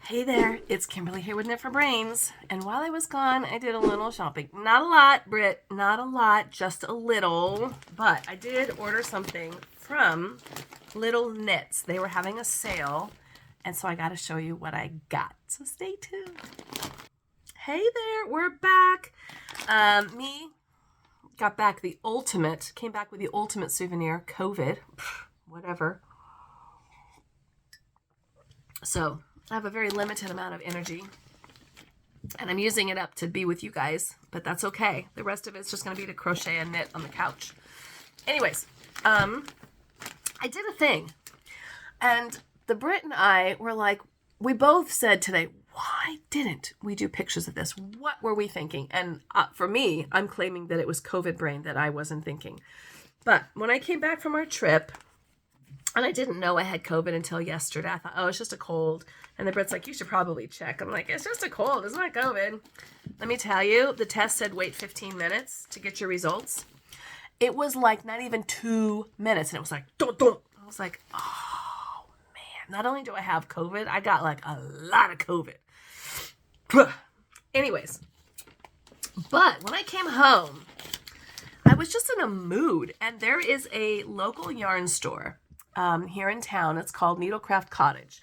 Hey there, it's Kimberly here with Knit for Brains. And while I was gone, I did a little shopping. Not a lot, Britt, not a lot, just a little. But I did order something from Little Knits. They were having a sale, and so I got to show you what I got. So stay tuned. Hey there, we're back. Me got back the ultimate, came back with the ultimate souvenir, COVID, whatever. So I have a very limited amount of energy, and I'm using it up to be with you guys, but that's okay. The rest of it's just going to be to crochet and knit on the couch. Anyways, I did a thing, and the Brit and I were like, we both said today, why didn't we do pictures of this? What were we thinking? And for me, I'm claiming that it was COVID brain that I wasn't thinking. But when I came back from our trip, and I didn't know I had COVID until yesterday. I thought, oh, it's just a cold. And the Brit's like, you should probably check. I'm like, it's just a cold. It's not COVID. Let me tell you, the test said wait 15 minutes to get your results. It was like not even 2 minutes. And it was like, don't. I was like, oh, man. Not only do I have COVID, I got like a lot of COVID. Anyways. But when I came home, I was just in a mood. And there is a local yarn store here in town. It's called Needlecraft Cottage.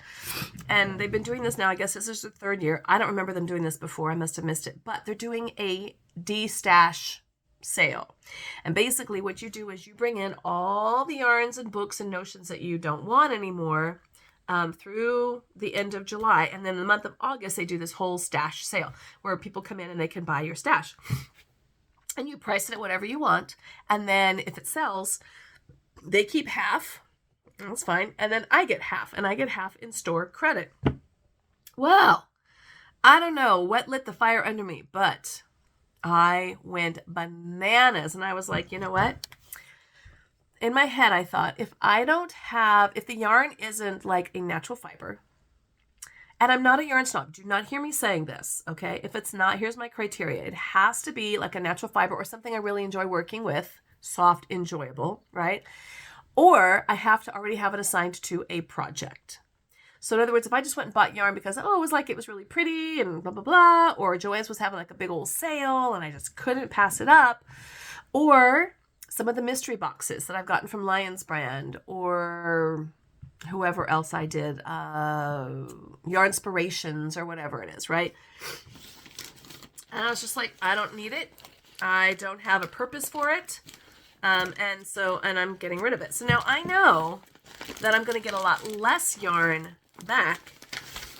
And they've been doing this now. I guess this is the third year. I don't remember them doing this before. I must have missed it. But they're doing a destash sale. And basically what you do is you bring in all the yarns and books and notions that you don't want anymore through the end of July. And then in the month of August, they do this whole stash sale where people come in and they can buy your stash. And you price it at whatever you want. And then if it sells, they keep half. That's fine. And then I get half, and I get half in store credit. Well, I don't know what lit the fire under me, but I went bananas. And I was like, you know what? In my head, I thought, if the yarn isn't like a natural fiber, and I'm not a yarn snob, do not hear me saying this, okay? If it's not, here's my criteria. It has to be like a natural fiber or something I really enjoy working with, soft, enjoyable, right? Or I have to already have it assigned to a project. So in other words, if I just went and bought yarn because, it was really pretty and blah, blah, blah, or Joann's was having like a big old sale and I just couldn't pass it up, or some of the mystery boxes that I've gotten from LionBrand or whoever else I did, Yarnspirations or whatever it is, right? And I was just like, I don't need it. I don't have a purpose for it. And I'm getting rid of it. So now I know that I'm going to get a lot less yarn back,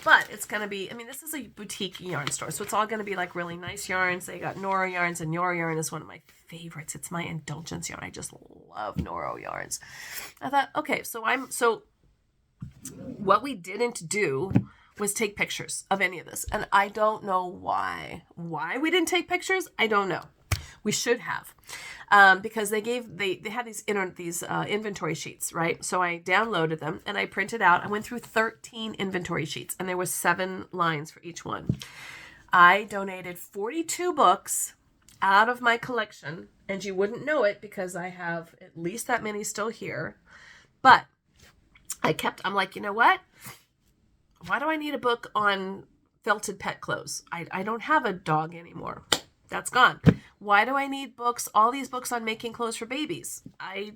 but it's going to be, this is a boutique yarn store. So it's all going to be like really nice yarns. They got Noro yarns, and Noro yarn is one of my favorites. It's my indulgence yarn. I just love Noro yarns. I thought, okay, so what we didn't do was take pictures of any of this. And I don't know why we didn't take pictures. I don't know. We should have, because they had these inventory sheets, right? So I downloaded them and I printed out. I went through 13 inventory sheets, and there were 7 lines for each one. I donated 42 books out of my collection, and you wouldn't know it because I have at least that many still here. But I'm like, you know what? Why do I need a book on felted pet clothes? I don't have a dog anymore. That's gone. Why do I need books, all these books on making clothes for babies? I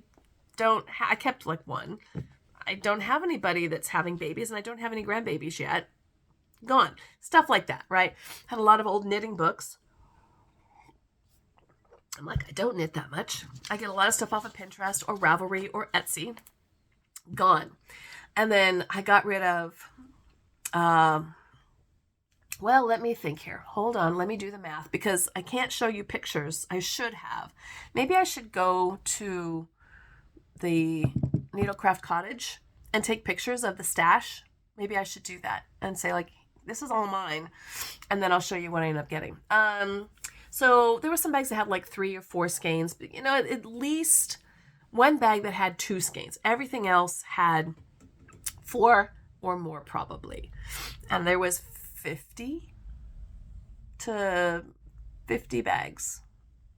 kept like one. I don't have anybody that's having babies, and I don't have any grandbabies yet. Gone. Stuff like that, right? Had a lot of old knitting books. I'm like, I don't knit that much. I get a lot of stuff off of Pinterest or Ravelry or Etsy. Gone. And then I got rid of, well, let me think here. Hold on. Let me do the math because I can't show you pictures. I should have. Maybe I should go to the Needlecraft Cottage and take pictures of the stash. Maybe I should do that and say, like, this is all mine. And then I'll show you what I end up getting. So there were some bags that had like 3 or 4 skeins, but at least one bag that had 2 skeins. Everything else had 4 or more probably. And there was 50 to 50 bags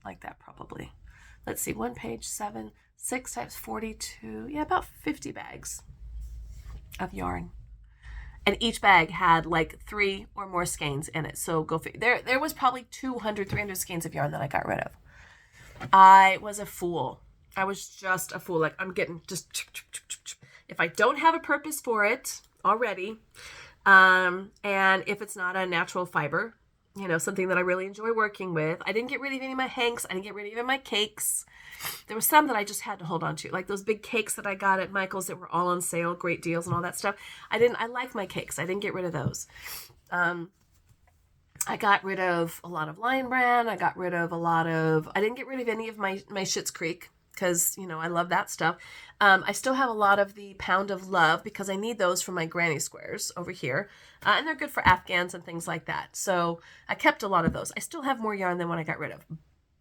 like that probably. Let's see, 1 page, 7, 6 times 42. Yeah, about 50 bags of yarn. And each bag had like 3 or more skeins in it. So go figure. There was probably 200, 300 skeins of yarn that I got rid of. I was a fool. I was just a fool. Like, I'm getting just, if I don't have a purpose for it already, and if it's not a natural fiber, you know, something that I really enjoy working with. I didn't get rid of any of my hanks. I didn't get rid of even my cakes. There were some that I just had to hold on to, like those big cakes that I got at Michael's that were all on sale, great deals and all that stuff. I like my cakes. I didn't get rid of those. I got rid of a lot of LionBrand. I didn't get rid of any of my Schitt's Creek because, you know, I love that stuff. I still have a lot of the Pound of Love because I need those for my granny squares over here. And they're good for Afghans and things like that. So I kept a lot of those. I still have more yarn than what I got rid of,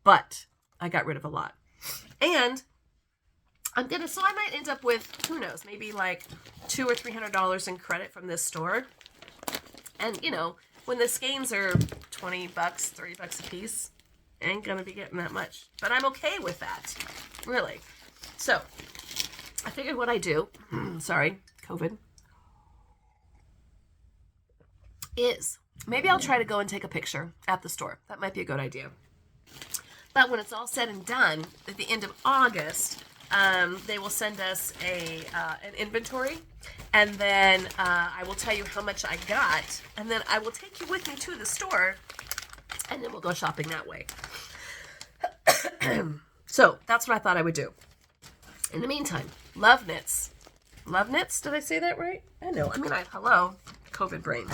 but I got rid of a lot. And I might end up with, who knows, maybe like $200 or $300 in credit from this store. And, you know, when the skeins are $20, $30 a piece, I ain't gonna be getting that much. But I'm okay with that, really. So I figured what I do, sorry, COVID, is maybe I'll try to go and take a picture at the store. That might be a good idea. But when it's all said and done, at the end of August, they will send us an inventory, and then I will tell you how much I got, and then I will take you with me to the store, and then we'll go shopping that way. So that's what I thought I would do. In the meantime, Love Knits. Love Knits? Did I say that right? I know. I mean, hello, COVID brain.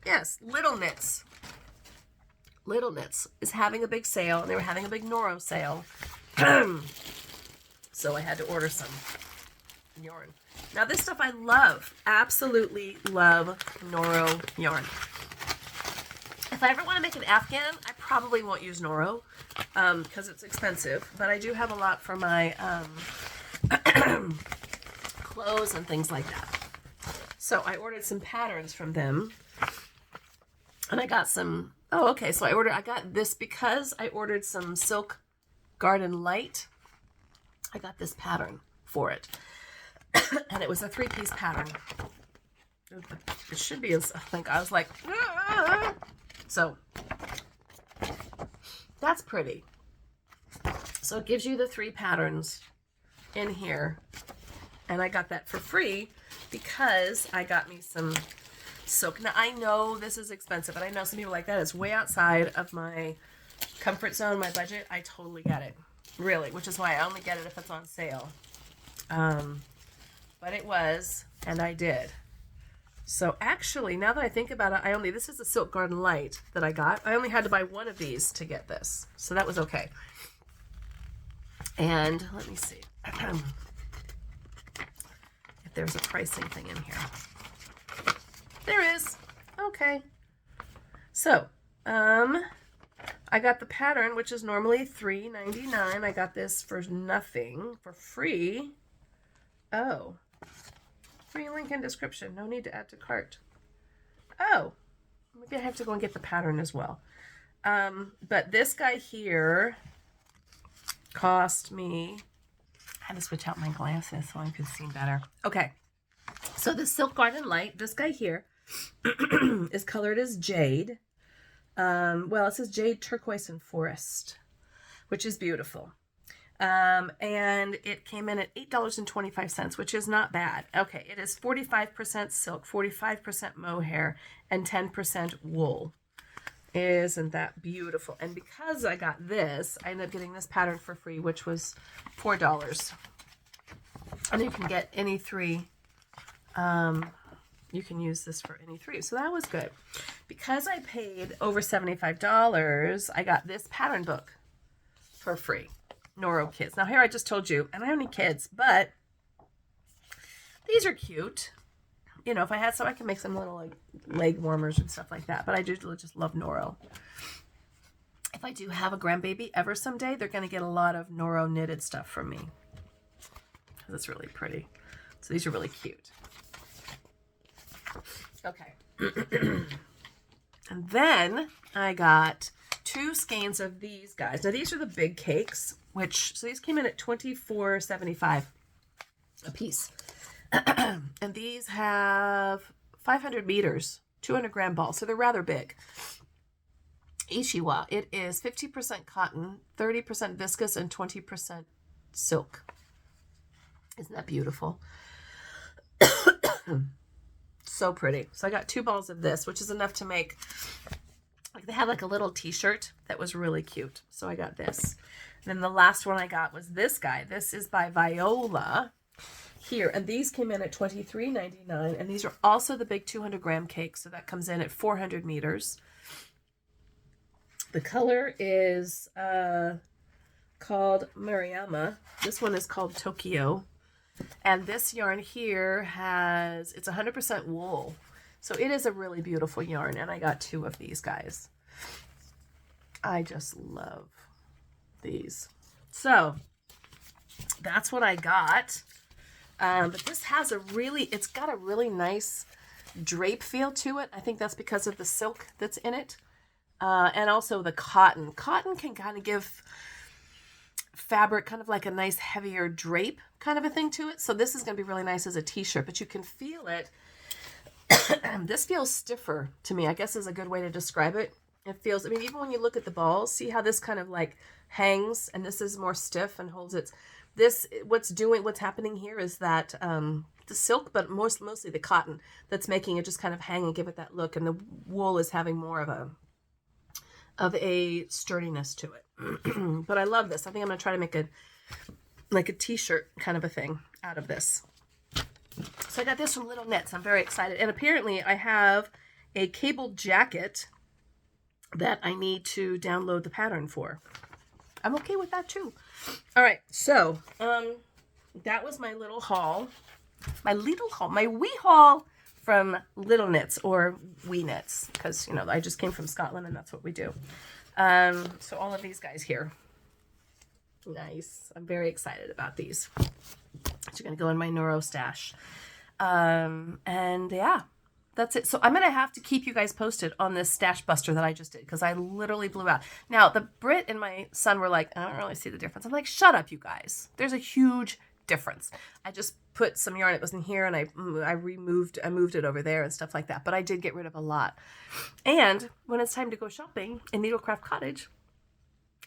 Yes, Little Knits. Little Knits is having a big sale, and they were having a big Noro sale. So I had to order some yarn. Now this stuff I love. Absolutely love Noro yarn. If I ever want to make an Afghan, I probably won't use Noro because it's expensive. But I do have a lot for my clothes and things like that. So I ordered some patterns from them. And I got some, oh, okay. So I got this because I ordered some Silk Garden Light. I got this pattern for it. And it was a 3-piece pattern. It should be, I think. I was like, ah. So that's pretty. So it gives you the 3 patterns in here. And I got that for free because I got me some silk. Now, I know this is expensive, and I know some people like that. It's way outside of my comfort zone, my budget. I totally get it. Really, which is why I only get it if it's on sale. But it was, and I did. So actually, now that I think about it, this is a Silk Garden Light that I got. I only had to buy one of these to get this. So that was okay. And let me see if there's a pricing thing in here. There is. Okay. So, I got the pattern, which is normally $3.99. I got this for nothing, for free. Oh. Free link in description. No need to add to cart. Oh. Maybe I have to go and get the pattern as well. But this guy here cost me... I had to switch out my glasses so I could see better. Okay. So the Silk Garden Light, this guy here, is colored as jade. Well, it says jade, turquoise, and forest, which is beautiful. And it came in at $8.25, which is not bad. Okay, it is 45% silk, 45% mohair, and 10% wool. Isn't that beautiful? And because I got this, I ended up getting this pattern for free, which was $4. And you can get any 3. You can use this for any 3. So that was good. Because I paid over $75, I got this pattern book for free. Noro Kids. Now here I just told you, and I don't need kids, but these are cute. You know, if I had some, I can make some little like leg warmers and stuff like that. But I do just love Noro. If I do have a grandbaby ever someday, they're going to get a lot of Noro knitted stuff from me. Because it's really pretty. So these are really cute. Okay. And then I got 2 skeins of these guys. Now these are the big cakes, so these came in at $24.75 a piece. And these have 500 meters, 200 gram balls. So they're rather big. Ishiwa. It is 50% cotton, 30% viscose, and 20% silk. Isn't that beautiful? So pretty. So I got 2 balls of this, which is enough to make, like, they had like a little t-shirt that was really cute. So I got this. And then the last one I got was this guy. This is by Viola here. And these came in at $23.99. And these are also the big 200 gram cakes. So that comes in at 400 meters. The color is called Mariyama. This one is called Tokyo. And this yarn here has, it's 100% wool. So it is a really beautiful yarn. And I got 2 of these guys. I just love these. So that's what I got. But this has a really, it's got a really nice drape feel to it. I think that's because of the silk that's in it. And also the cotton. Cotton can kind of give fabric kind of like a nice heavier drape kind of a thing to it. So this is going to be really nice as a t-shirt, but you can feel it. This feels stiffer to me, I guess is a good way to describe it. It feels, I mean, even when you look at the balls, see how this kind of like hangs, and this is more stiff and holds its, this, what's happening here is that the silk, but mostly the cotton that's making it just kind of hang and give it that look. And the wool is having more of a sturdiness to it. But I love this. I think I'm going to try to make a t-shirt kind of a thing out of this. So I got this from Little Knits. I'm very excited. And apparently I have a cabled jacket that I need to download the pattern for. I'm okay with that too. All right. So that was my little haul. My wee haul from Little Knits, or Wee Knits, because, you know, I just came from Scotland and that's what we do. So all of these guys here. Nice. I'm very excited about these. They're going to go in my Noro stash. And yeah, that's it. So I'm going to have to keep you guys posted on this stash buster that I just did, because I literally blew out. Now, the Brit and my son were like, I don't really see the difference. I'm like, shut up, you guys. There's a huge difference. I just put some yarn that was in here and I moved it over there and stuff like that. But I did get rid of a lot. And when it's time to go shopping in Needlecraft Cottage,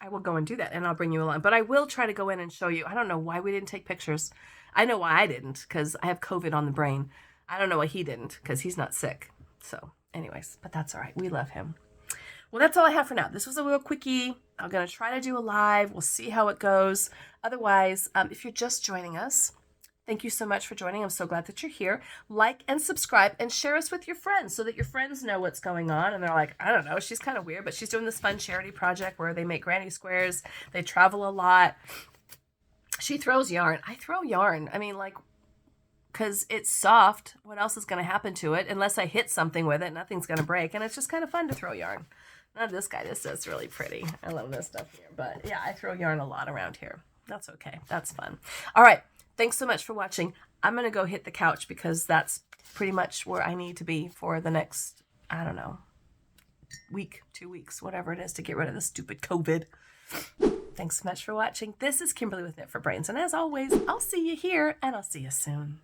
I will go and do that, and I'll bring you along. But I will try to go in and show you. I don't know why we didn't take pictures. I know why I didn't, because I have COVID on the brain. I don't know why he didn't, because he's not sick. So anyways, but that's all right. We love him. Well, that's all I have for now. This was a real quickie. I'm going to try to do a live. We'll see how it goes. Otherwise, if you're just joining us, thank you so much for joining. I'm so glad that you're here. Like and subscribe and share us with your friends so that your friends know what's going on. And they're like, I don't know, she's kind of weird, but she's doing this fun charity project where they make granny squares. They travel a lot. She throws yarn. I throw yarn. I mean, like, because it's soft. What else is going to happen to it? Unless I hit something with it, nothing's going to break. And it's just kind of fun to throw yarn. Not this guy. This is really pretty. I love this stuff here. But yeah, I throw yarn a lot around here. That's okay. That's fun. All right. Thanks so much for watching. I'm going to go hit the couch because that's pretty much where I need to be for the next, I don't know, week, 2 weeks, whatever it is, to get rid of this stupid COVID. Thanks so much for watching. This is Kimberly with Knit for Brains. And as always, I'll see you here and I'll see you soon.